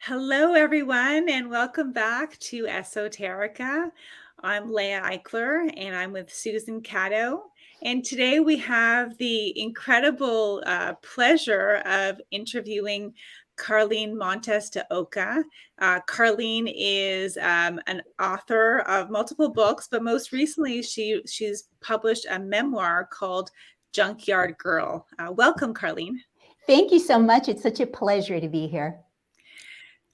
Hello, everyone, and welcome back to Esoterica. I'm Leah Eichler, and I'm with Susan Caddo. And today we have the incredible pleasure of interviewing Carlyn Montes de Oca. Carlyn is an author of multiple books, but most recently she's published a memoir called Junkyard Girl. Welcome, Carlyn. Thank you so much. It's such a pleasure to be here.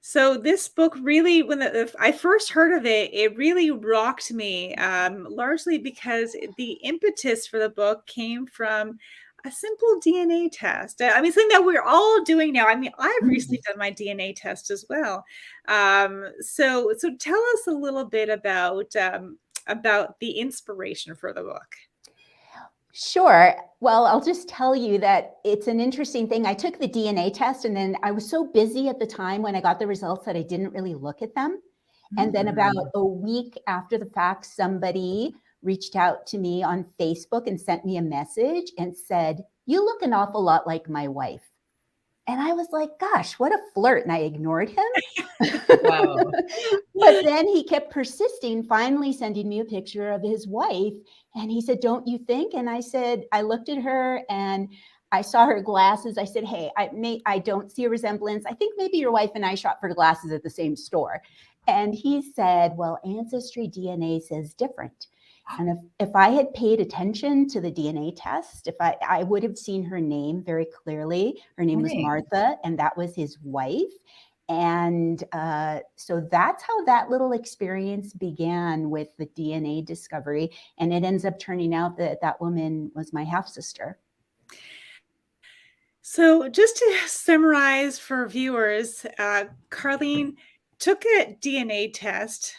So this book really, when I first heard of it, it really rocked me, largely because the impetus for the book came from a simple DNA test. I mean, something that we're all doing now. I mean, I've recently done my DNA test as well. So tell us a little bit about the inspiration for the book. Sure. Well, I'll just tell you that it's an interesting thing. I took the DNA test and then I was so busy at the time when I got the results that I didn't really look at them. And then about a week after the fact, somebody reached out to me on Facebook and sent me a message and said, "You look an awful lot like my wife." And I was like, gosh, what a flirt. And I ignored him. Wow. But then he kept persisting, finally sending me a picture of his wife. And he said, "Don't you think?" And I said, I looked at her and I saw her glasses. I said, "Hey, I don't see a resemblance. I think maybe your wife and I shop for glasses at the same store." And he said, "Well, Ancestry DNA says different." And if I had paid attention to the DNA test, if I would have seen her name very clearly. Her name was Martha, and that was his wife. And so that's how that little experience began with the DNA discovery. And it ends up turning out that that woman was my half-sister. So just to summarize for viewers, Carlyn took a DNA test,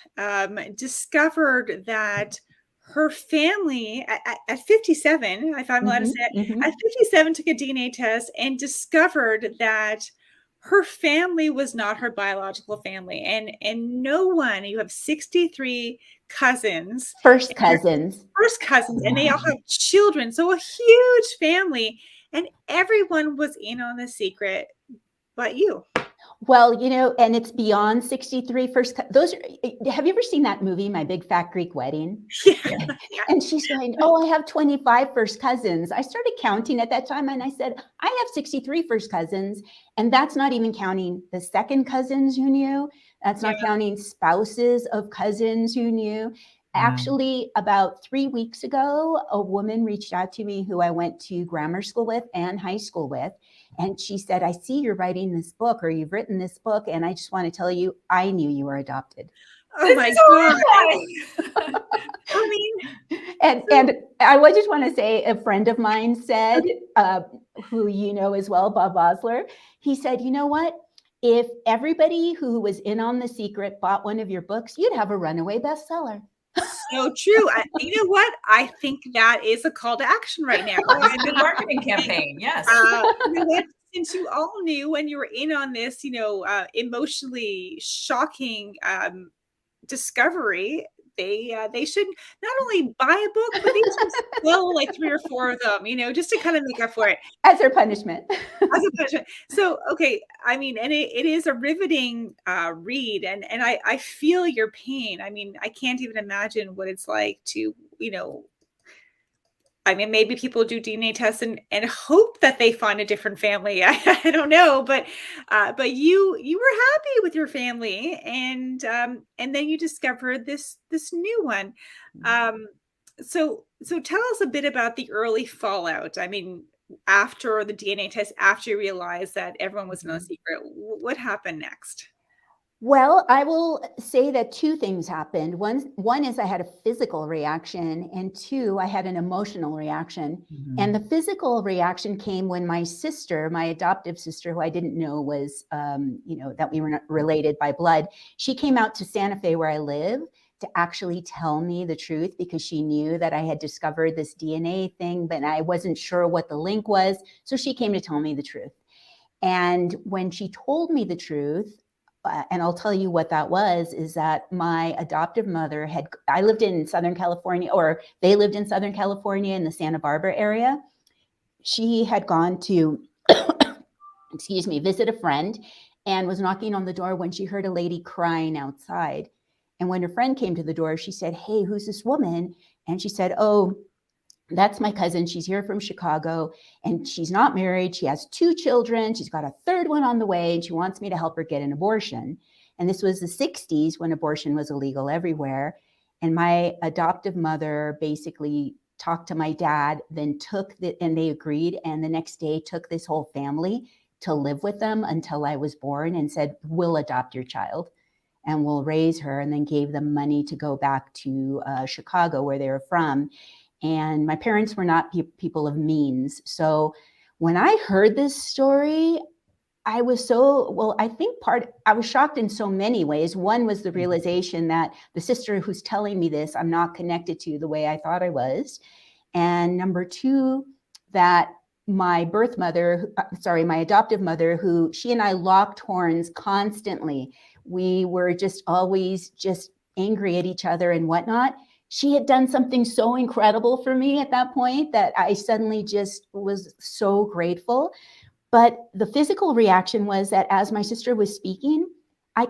discovered that her family at 57, if I'm allowed to say it, at 57 took a DNA test and discovered that her family was not her biological family. And no one, you have 63 cousins. First cousins. And they all have children. So a huge family. And everyone was in on the secret but you. Well, and it's beyond 63 first. Have you ever seen that movie, My Big Fat Greek Wedding? Yeah. And she's going, "Oh, I have 25 first cousins." I started counting at that time and I said, "I have 63 first cousins." And that's not even counting the second cousins you knew. That's not counting spouses of cousins you knew. Actually, about 3 weeks ago, a woman reached out to me who I went to grammar school with and high school with. And she said, "I see you're writing this book, or you've written this book. And I just want to tell you, I knew you were adopted." Oh my God. I mean, and I just want to say, a friend of mine said, who you know as well, Bob Osler, he said, "You know what? If everybody who was in on the secret bought one of your books, you'd have a runaway bestseller." So true. You know what? I think that is a call to action right now. It's a good marketing campaign. Yes. You know what? Since you all knew when you were in on this, emotionally shocking discovery, they should not only buy a book, but they should sell like 3 or 4 of them, just to kind of make up for it. As their punishment. So, okay. I mean, and it is a riveting read, and I feel your pain. I mean, I can't even imagine what it's like to, I mean, maybe people do DNA tests and hope that they find a different family. I don't know, but you were happy with your family, and then you discovered this new one. So tell us a bit about the early fallout. I mean, after the DNA test, after you realized that everyone was in a secret, what happened next? Well, I will say that 2 things happened. One is I had a physical reaction, and 2, I had an emotional reaction. And the physical reaction came when my sister, my adoptive sister, who I didn't know was, that we were not related by blood, she came out to Santa Fe where I live to actually tell me the truth, because she knew that I had discovered this DNA thing, but I wasn't sure what the link was. So she came to tell me the truth. And when she told me the truth, and I'll tell you what that was, is that my adoptive mother I lived in Southern California, or they lived in Southern California in the Santa Barbara area. She had gone to, visit a friend, and was knocking on the door when she heard a lady crying outside. And when her friend came to the door, she said, "Hey, who's this woman?" And she said, "Oh, that's my cousin. She's here from Chicago and she's not married. She has 2 children. She's got a 3rd one on the way and she wants me to help her get an abortion." And this was the 60s when abortion was illegal everywhere. And my adoptive mother basically talked to my dad, then and they agreed. And the next day took this whole family to live with them until I was born and said, "We'll adopt your child and we'll raise her," and then gave them money to go back to Chicago where they were from. And my parents were not people of means. So when I heard this story, I was I think I was shocked in so many ways. One was the realization that the sister who's telling me this, I'm not connected to the way I thought I was. And number 2, that my adoptive mother, who she and I locked horns constantly. We were just always just angry at each other and whatnot. She had done something so incredible for me at that point that I suddenly just was so grateful. But the physical reaction was that as my sister was speaking, I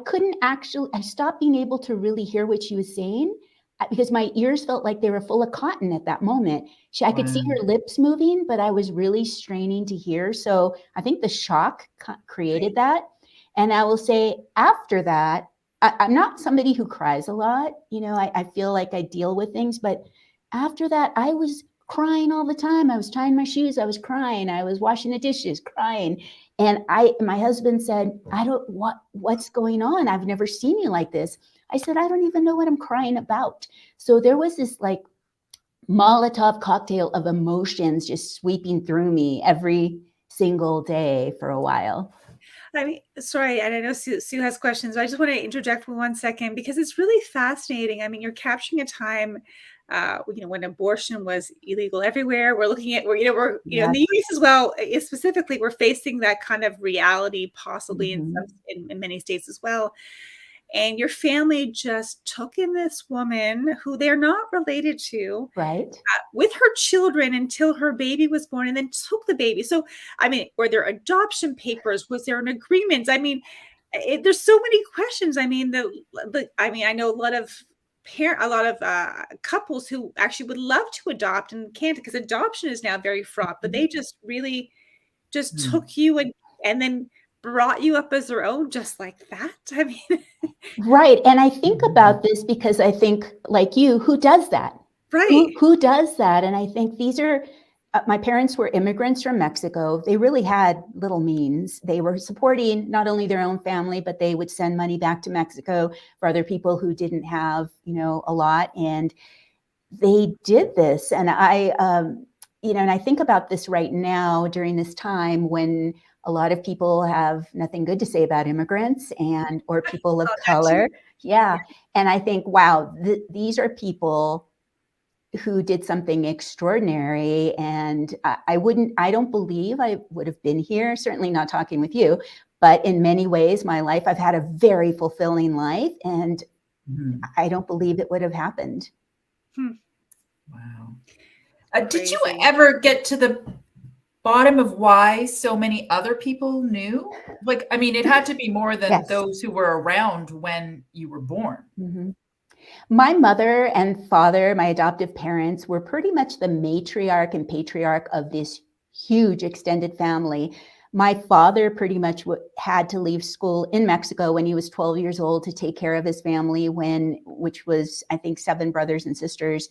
stopped being able to really hear what she was saying because my ears felt like they were full of cotton at that moment. I could see her lips moving, but I was really straining to hear. So I think the shock created that. And I will say after that, I'm not somebody who cries a lot. I feel like I deal with things, but after that, I was crying all the time. I was tying my shoes. I was crying. I was washing the dishes, crying. And my husband said, what's going on? I've never seen you like this. I said, I don't even know what I'm crying about. So there was this like Molotov cocktail of emotions just sweeping through me every single day for a while. I mean, sorry, and I know Sue has questions, but I just want to interject for 1 second because it's really fascinating. I mean, you're capturing a time, when abortion was illegal everywhere. We're looking at, we're in the U.S. as well. Specifically, we're facing that kind of reality, possibly in many states as well. And your family just took in this woman who they're not related to, right, with her children until her baby was born, and then took the baby. So, I mean, were there adoption papers? Was there an agreement? I mean, there's so many questions. I mean, I know a lot of couples who actually would love to adopt and can't because adoption is now very fraught. But they just really just took you and then brought you up as their own, just like that. I mean, right. And I think about this because I think, like you, who does that? Right. Who does that? And I think these are, my parents were immigrants from Mexico. They really had little means. They were supporting not only their own family, but they would send money back to Mexico for other people who didn't have, a lot. And they did this. And and I think about this right now during this time when a lot of people have nothing good to say about immigrants or people of color. Yeah. And I think, wow, these are people who did something extraordinary. And I don't believe I would have been here, certainly not talking with you, but in many ways, my life, I've had a very fulfilling life and I don't believe it would have happened. Wow. Did you ever get to the bottom of why so many other people knew? Like, I mean, it had to be more than those who were around when you were born. My mother and father, my adoptive parents, were pretty much the matriarch and patriarch of this huge extended family. My father pretty much had to leave school in Mexico when he was 12 years old to take care of his family which was, I think, 7 brothers and sisters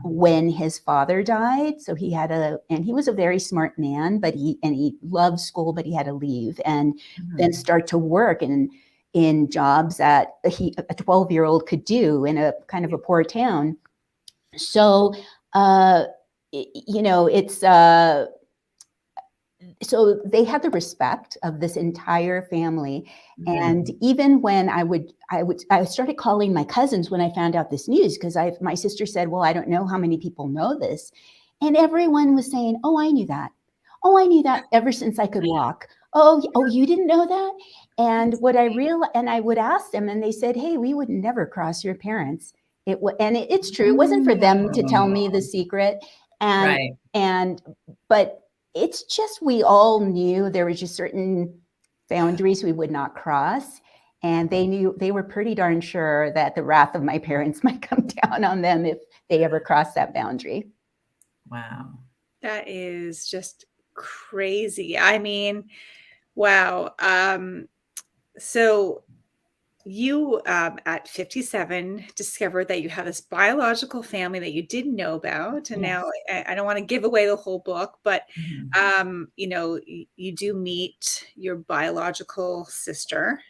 when his father died. So and he was a very smart man, but he loved school, but he had to leave and then start to work in jobs that a 12-year-old could do in a kind of a poor town. So, so they had the respect of this entire family. And even when I started calling my cousins when I found out this news, because my sister said, well, I don't know how many people know this. And everyone was saying, oh, I knew that. Oh, I knew that ever since I could walk. Oh, you didn't know that? And what I realized, and I would ask them and they said, hey, we would never cross your parents. It's true. It wasn't for them to tell me the secret. But it's just, we all knew there was just certain boundaries we would not cross. And they were pretty darn sure that the wrath of my parents might come down on them if they ever crossed that boundary. Wow. That is just crazy. I mean, wow. So you, at 57, discovered that you have this biological family that you didn't know about. And Yes. now I don't want to give away the whole book, but, Mm-hmm. you know, you do meet your biological sister,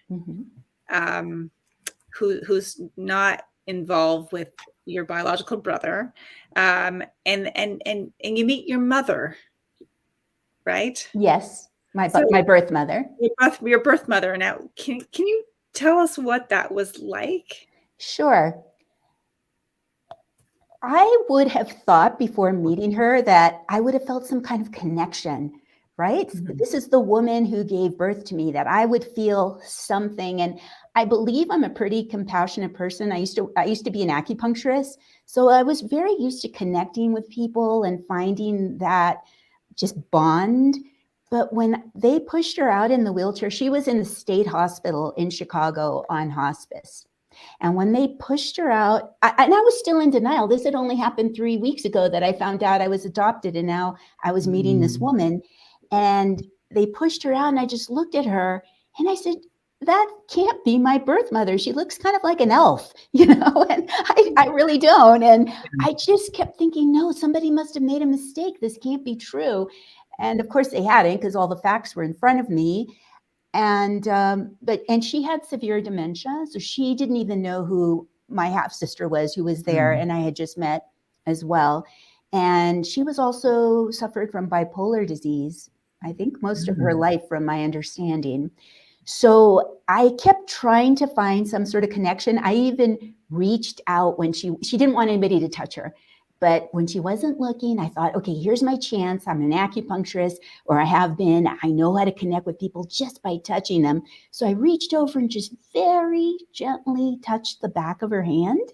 who's not involved with your biological brother. And you meet your mother, right? Yes. My birth mother. Your birth mother. Now, can you tell us what that was like? Sure. I would have thought before meeting her that I would have felt some kind of connection, right? Mm-hmm. This is the woman who gave birth to me, that I would feel something. And I believe I'm a pretty compassionate person. I used to be an acupuncturist. So I was very used to connecting with people and finding that just bond. But when they pushed her out in the wheelchair, she was in the state hospital in Chicago on hospice. And when they pushed her out, and I was still in denial. This had only happened 3 weeks ago that I found out I was adopted, and now I was meeting this woman. And they pushed her out, and I just looked at her, and I said, that can't be my birth mother. She looks kind of like an elf, and I really don't. And I just kept thinking, no, somebody must have made a mistake. This can't be true. And of course they hadn't, because all the facts were in front of me. And she had severe dementia, so she didn't even know who my half sister was, who was there, and I had just met as well. And she was also suffered from bipolar disease, I think most of her life, from my understanding. So I kept trying to find some sort of connection. I even reached out when she didn't want anybody to touch her. But when she wasn't looking, I thought, okay, here's my chance. I'm an acupuncturist, or I have been. I know how to connect with people just by touching them. So I reached over and just very gently touched the back of her hand.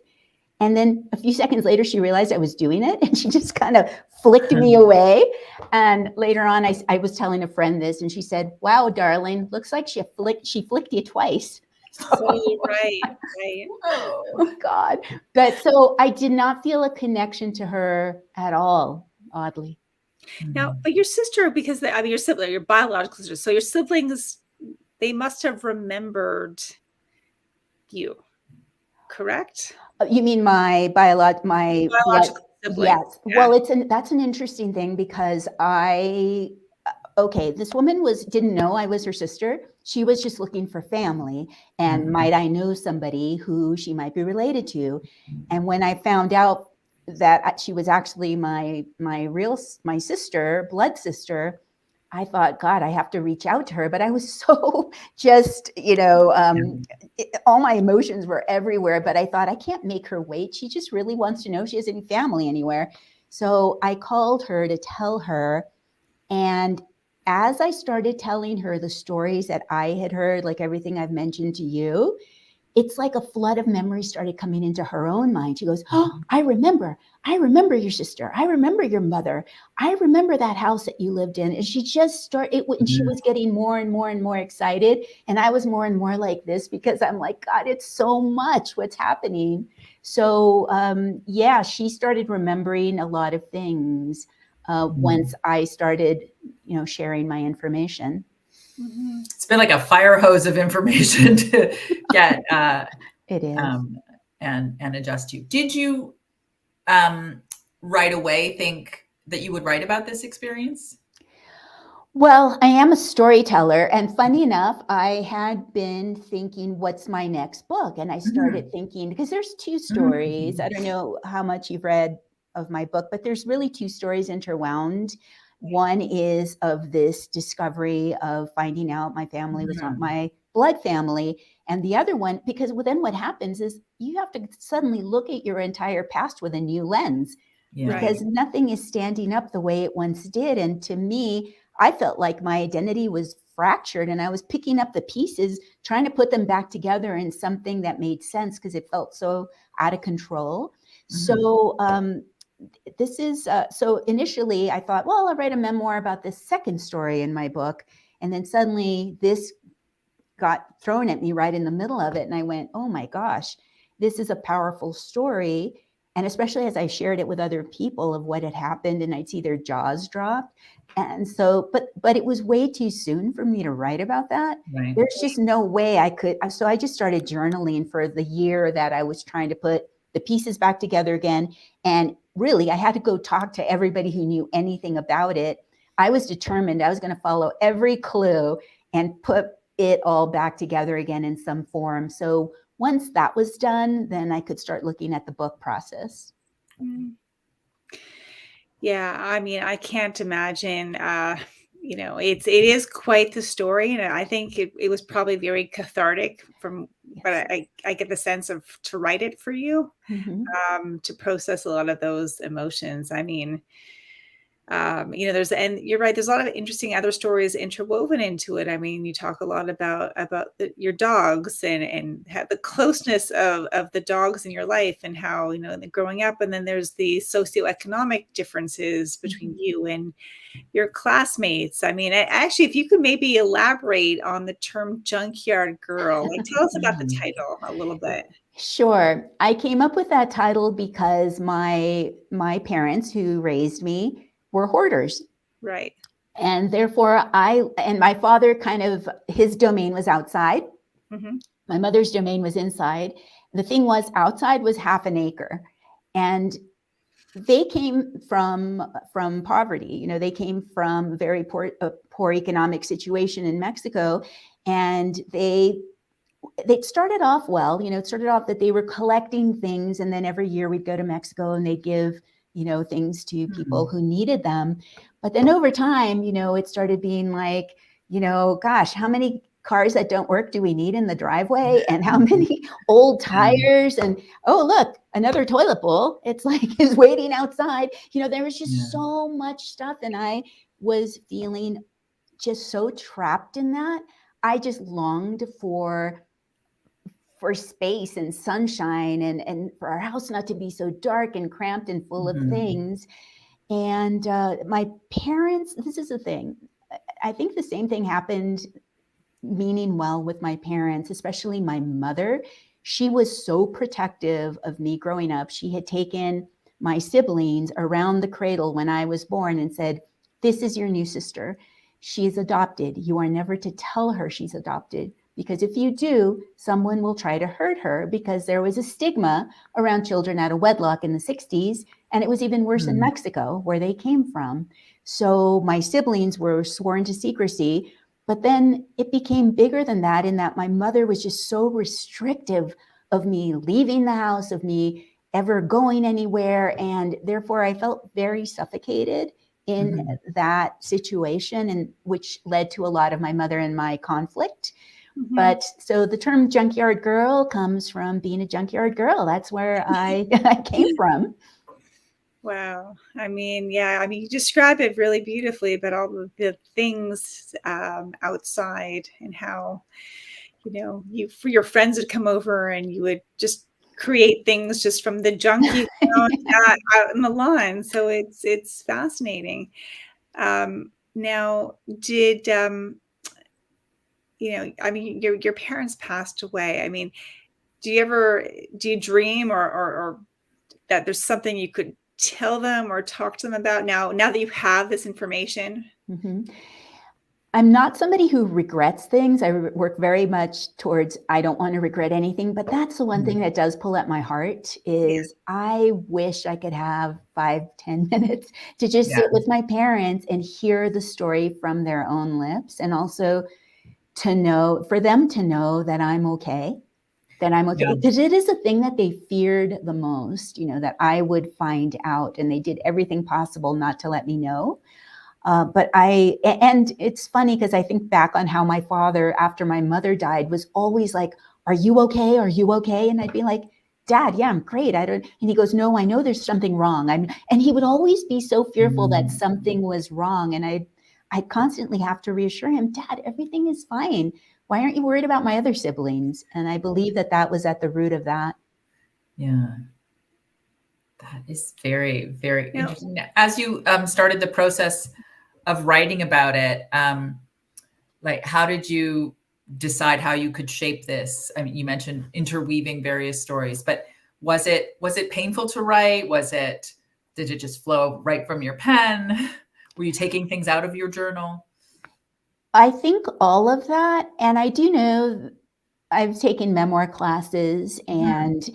And then a few seconds later, she realized I was doing it, and she just kind of flicked me away. And later on, I was telling a friend this, and she said, wow, darling, looks like she flicked you twice. So, right. Oh God. But so I did not feel a connection to her at all, oddly. Now, but your sister, because your sibling, your biological sister, so your siblings, they must have remembered you, correct? You mean my biological sibling? Yes. Yeah. Well, that's an interesting thing, because this woman didn't know I was her sister. She was just looking for family, and might I know somebody who she might be related to. And when I found out that she was actually my sister, blood sister, I thought, God, I have to reach out to her. But I was so just, all my emotions were everywhere. But I thought, I can't make her wait. She just really wants to know if she has any family anywhere. So I called her to tell her. And as I started telling her the stories that I had heard, like everything I've mentioned to you, it's like a flood of memories started coming into her own mind. She goes, oh, I remember your sister. I remember your mother. I remember that house that you lived in. And she just started, and she was getting more and more and more excited. And I was more and more like this, because I'm like, God, it's so much what's happening. So she started remembering a lot of things once I started, sharing my information. It's been like a fire hose of information to get it is and adjust to. Did you right away think that you would write about this experience? Well, I am a storyteller, and funny enough, I had been thinking, what's my next book? And I started thinking, because there's two stories. I don't know how much you've read of my book, but there's really two stories interwound. One is of this discovery of finding out my family was not my blood family. And the other one, because then what happens is you have to suddenly look at your entire past with a new lens, because nothing is standing up the way it once did. And to me, I felt like my identity was fractured, and I was picking up the pieces, trying to put them back together in something that made sense, because it felt so out of control. So this is, so initially I thought, well, I'll write a memoir about this second story in my book. And then suddenly this got thrown at me right in the middle of it. And I went, oh my gosh, this is a powerful story. And especially as I shared it with other people of what had happened, and I'd see their jaws drop. And so, but it was way too soon for me to write about that. Right. There's just no way I could. So I just started journaling for the year that I was trying to put the pieces back together again. And really, I had to go talk to everybody who knew anything about it. I was determined I was going to follow every clue and put it all back together again in some form. So once that was done, then I could start looking at the book process. Yeah, I mean, I can't imagine, it is quite the story. And I think it was probably very cathartic but I get the sense of to write it for you, to process a lot of those emotions. I mean, and you're right, there's a lot of interesting other stories interwoven into it. I mean, you talk a lot about your dogs and the closeness of the dogs in your life, and how, growing up, and then there's the socioeconomic differences between you and your classmates. I mean, actually, if you could maybe elaborate on the term Junkyard Girl, tell us about the title a little bit. Sure. I came up with that title because my parents who raised me were hoarders. Right. And therefore my father his domain was outside. My mother's domain was inside. The thing was, outside was half an acre. And they came from poverty. They came from a very poor economic situation in Mexico. And they started off well. It started off that they were collecting things. And then every year we'd go to Mexico and they'd give things to people who needed them. But then over time, it started being like, gosh, how many cars that don't work do we need in the driveway? And how many old tires? And, oh, look, another toilet bowl. It's like is waiting outside. There was just so much stuff. And I was feeling just so trapped in that. I just longed for space and sunshine and for our house not to be so dark and cramped and full of things. And my parents, this is the thing, I think the same thing happened, meaning well, with my parents, especially my mother. She was so protective of me growing up. She had taken my siblings around the cradle when I was born and said, this is your new sister. She's adopted. You are never to tell her she's adopted, because if you do, someone will try to hurt her, because there was a stigma around children out of wedlock in the 60s. And it was even worse in Mexico, where they came from. So my siblings were sworn to secrecy, but then it became bigger than that, in that my mother was just so restrictive of me leaving the house, of me ever going anywhere. And therefore I felt very suffocated in that situation, and which led to a lot of my mother and my conflict. But so the term Junkyard Girl comes from being a junkyard girl. That's where I came from. Wow. I mean, you describe it really beautifully, but all of the things outside, and how, for your friends would come over and you would just create things just from the junk you found out in the lawn. So it's fascinating. Now, did your parents passed away. I mean, do you dream or that there's something you could tell them or talk to them about now that you have this information? I'm not somebody who regrets things. I work very much towards, I don't want to regret anything, but that's the one thing that does pull at my heart is I wish I could have 5-10 minutes to just sit with my parents and hear the story from their own lips. And also for them to know that I'm okay, because it is a thing that they feared the most, that I would find out, and they did everything possible not to let me know. And it's funny because I think back on how my father, after my mother died, was always like, are you okay? Are you okay? And I'd be like, Dad, yeah, I'm great. And he goes, no, I know there's something wrong. And he would always be so fearful that something was wrong. And I'd constantly have to reassure him, Dad, everything is fine. Why aren't you worried about my other siblings? And I believe that was at the root of that. Yeah. That is very, very interesting. As you started the process of writing about it, how did you decide how you could shape this? I mean, you mentioned interweaving various stories, but was it painful to write? Did it just flow right from your pen? Were you taking things out of your journal? I think all of that. And I do know I've taken memoir classes, and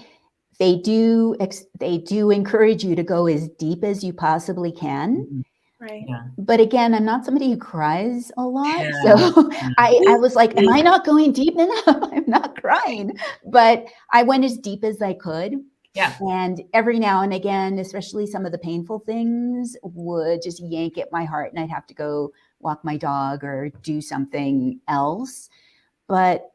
they do encourage you to go as deep as you possibly can. Right. Yeah. But again, I'm not somebody who cries a lot. Yeah. So I was like, am I not going deep enough? I'm not crying. But I went as deep as I could. Yeah. And every now and again, especially some of the painful things would just yank at my heart, and I'd have to go walk my dog or do something else. But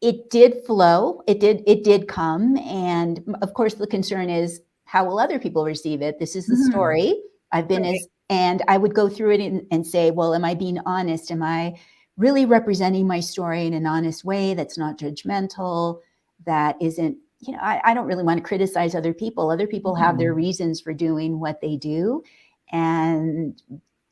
it did flow. It did come. And of course, the concern is, how will other people receive it? This is the story. I've been and I would go through it and say, well, am I being honest? Am I really representing my story in an honest way that's not judgmental, that isn't, I don't really want to criticize other people. Other people have their reasons for doing what they do. And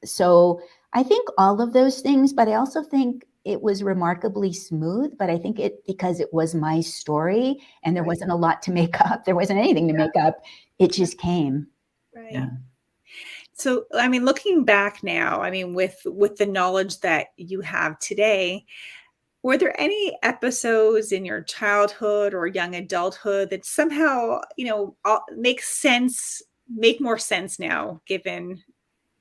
so I think all of those things, but I also think it was remarkably smooth, but I think because it was my story and there wasn't a lot to make up. There wasn't anything to make up. It just came. Right. Yeah. So, I mean, looking back now, I mean, with the knowledge that you have today, were there any episodes in your childhood or young adulthood that somehow, make more sense now, given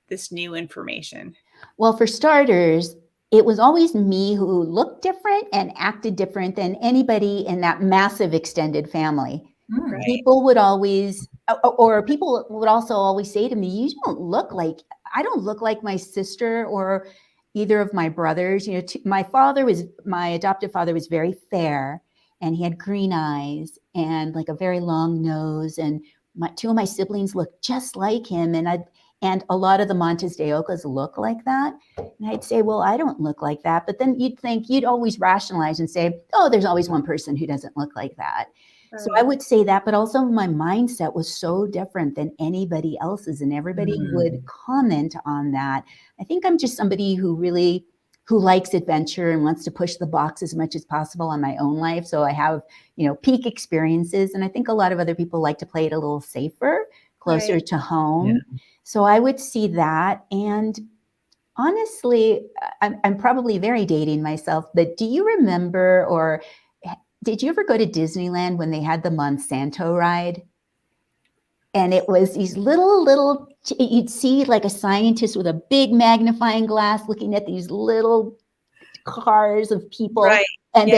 this new information? Well, for starters, it was always me who looked different and acted different than anybody in that massive extended family. Right. People would always, or people would also always say to me, I don't look like my sister or either of my brothers. My adoptive father was very fair, and he had green eyes and like a very long nose, and two of my siblings looked just like him. And a lot of the Montes de Ocas look like that. And I'd say, well, I don't look like that. But then you'd always rationalize and say, oh, there's always one person who doesn't look like that. Right. So I would say that, but also my mindset was so different than anybody else's, and everybody would comment on that. I think I'm just somebody who likes adventure and wants to push the box as much as possible on my own life. So I have, peak experiences. And I think a lot of other people like to play it a little safer, closer to home. Yeah. So I would see that. And honestly, I'm probably very dating myself, but do you remember, or did you ever go to Disneyland when they had the Monsanto ride? And it was these little, you'd see like a scientist with a big magnifying glass looking at these little cars of people. Right. And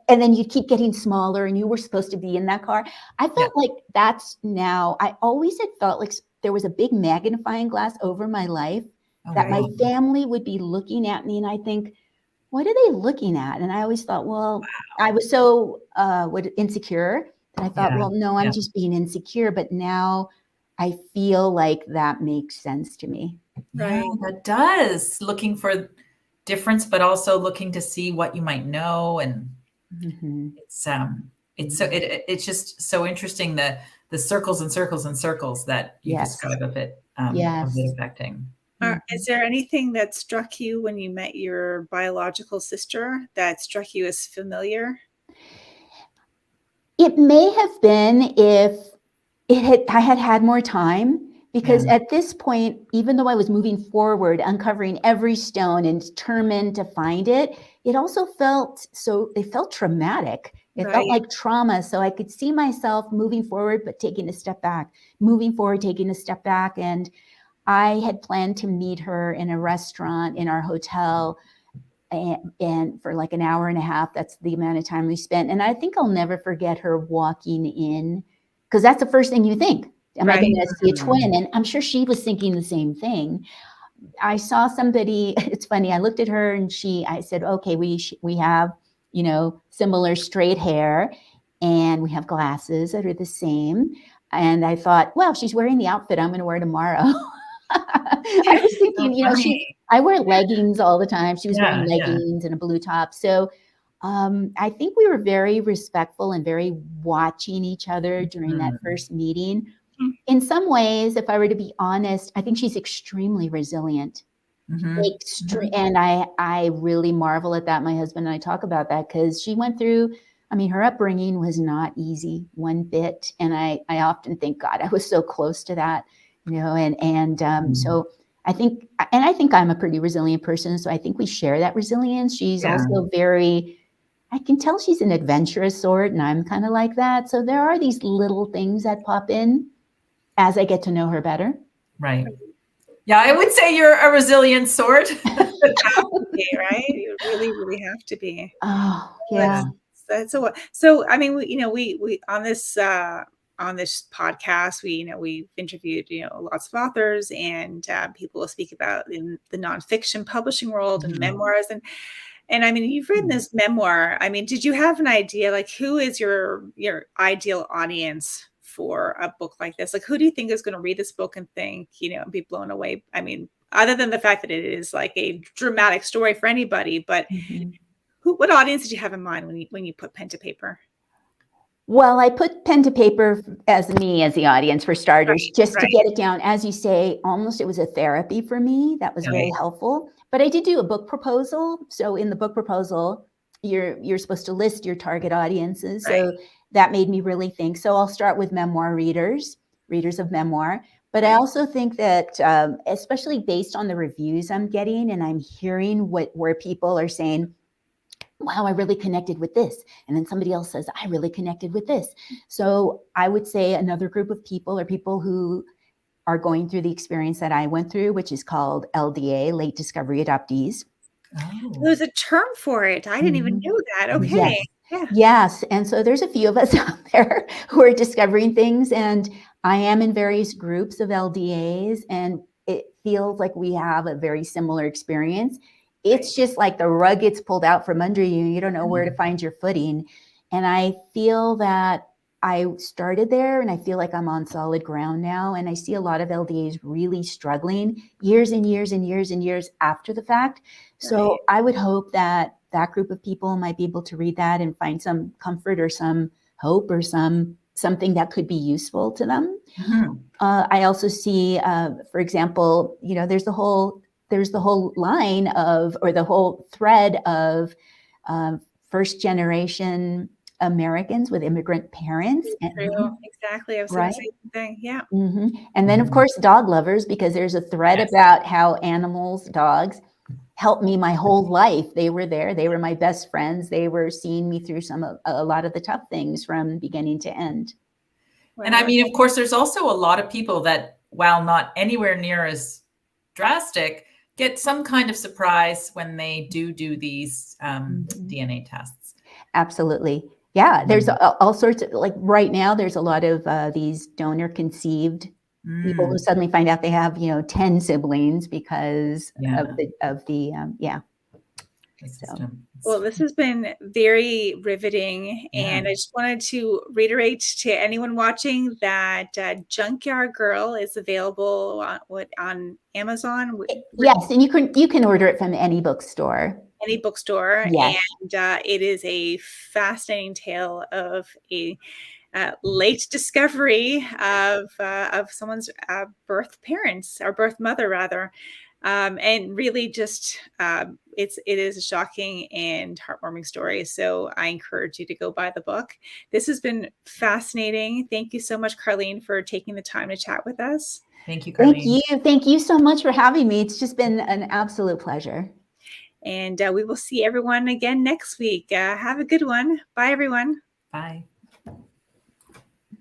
then you keep getting smaller, and you were supposed to be in that car. I felt like that's now, I always had felt like there was a big magnifying glass over my life, that my family would be looking at me, and I think, what are they looking at? And I always thought, well, I was so insecure that I thought, well, no, I'm just being insecure. But now I feel like that makes sense to me. Right. Yeah, that does. Looking for difference, but also looking to see what you might know. And it's just so interesting, the circles and circles and circles that you describe of it affecting. Is there anything that struck you when you met your biological sister that struck you as familiar? It may have been if I had more time, because at this point, even though I was moving forward, uncovering every stone and determined to find it, it also felt traumatic. It felt like trauma. So I could see myself moving forward, but taking a step back, moving forward, taking a step back. And I had planned to meet her in a restaurant in our hotel, and for like an hour and a half. That's the amount of time we spent. And I think I'll never forget her walking in, because that's the first thing you think. Am I going to see a twin? And I'm sure she was thinking the same thing. I saw somebody, it's funny, I looked at her and I said, okay, we have, similar straight hair, and we have glasses that are the same. And I thought, well, she's wearing the outfit I'm going to wear tomorrow. I was thinking, I wear leggings all the time. She was wearing leggings and a blue top. So I think we were very respectful and very watching each other during that first meeting. In some ways, if I were to be honest, I think she's extremely resilient. And I really marvel at that. My husband and I talk about that because she went through, I mean, her upbringing was not easy one bit. And I often think, God, I was so close to that, so I think I'm a pretty resilient person. So I think we share that resilience. She's also I can tell she's an adventurous sort, and I'm kind of like that. So there are these little things that pop in as I get to know her better. Right. Yeah, I would say you're a resilient sort. Right? You really, really have to be. Oh, yeah. That's so. I mean, we on this podcast, we've interviewed lots of authors and people will speak about in the nonfiction publishing world and memoirs and I mean, you've written this memoir. I mean, did you have an idea, like, who is your ideal audience for a book like this? Like, who do you think is going to read this book and think, and be blown away? I mean, other than the fact that it is like a dramatic story for anybody, but what audience did you have in mind when you put pen to paper? Well, I put pen to paper as the audience for starters, to get it down. As you say, almost it was a therapy for me. That was very helpful. But I did do a book proposal. So in the book proposal, you're supposed to list your target audiences. So that made me really think. So I'll start with memoir readers of memoir. But I also think that, especially based on the reviews I'm getting, and I'm hearing where people are saying, wow, I really connected with this. And then somebody else says, I really connected with this. So I would say another group of people are people who are going through the experience that I went through, which is called LDA, late discovery adoptees. Oh. There's a term for it. I didn't even know that. Okay. Yes. Yeah. Yes. And so there's a few of us out there who are discovering things. And I am in various groups of LDAs, and it feels like we have a very similar experience. It's just like the rug gets pulled out from under you. You don't know where to find your footing. And I feel that I started there, and I feel like I'm on solid ground now. And I see a lot of LDAs really struggling years and years and years and years after the fact. So I would hope that that group of people might be able to read that and find some comfort or some hope or something that could be useful to them. I also see, for example, there's the whole line of, or the whole thread of first generation Americans with immigrant parents. True. Exactly. I was going to say something. Yeah. And then, of course, dog lovers, because there's a thread about how dogs helped me my whole life. They were there. They were my best friends. They were seeing me through a lot of the tough things from beginning to end. And I mean, of course, there's also a lot of people that, while not anywhere near as drastic, get some kind of surprise when they do these DNA tests. Absolutely. Yeah. There's all sorts of, like right now, there's a lot of these donor conceived people who suddenly find out they have, 10 siblings because of the system. Well, this has been very riveting, and I just wanted to reiterate to anyone watching that Junkyard Girl is available on Amazon. Yes, and you can order it from any bookstore. Any bookstore, yes. And it is a fascinating tale of a late discovery of someone's birth parents, or birth mother rather. And really just it is a shocking and heartwarming story. So I encourage you to go buy the book. This has been fascinating. Thank you so much, Carlyn, for taking the time to chat with us. Thank you, Carlyn. Thank you so much for having me. It's just been an absolute pleasure. And we will see everyone again next week. Have a good one. Bye, everyone. Bye.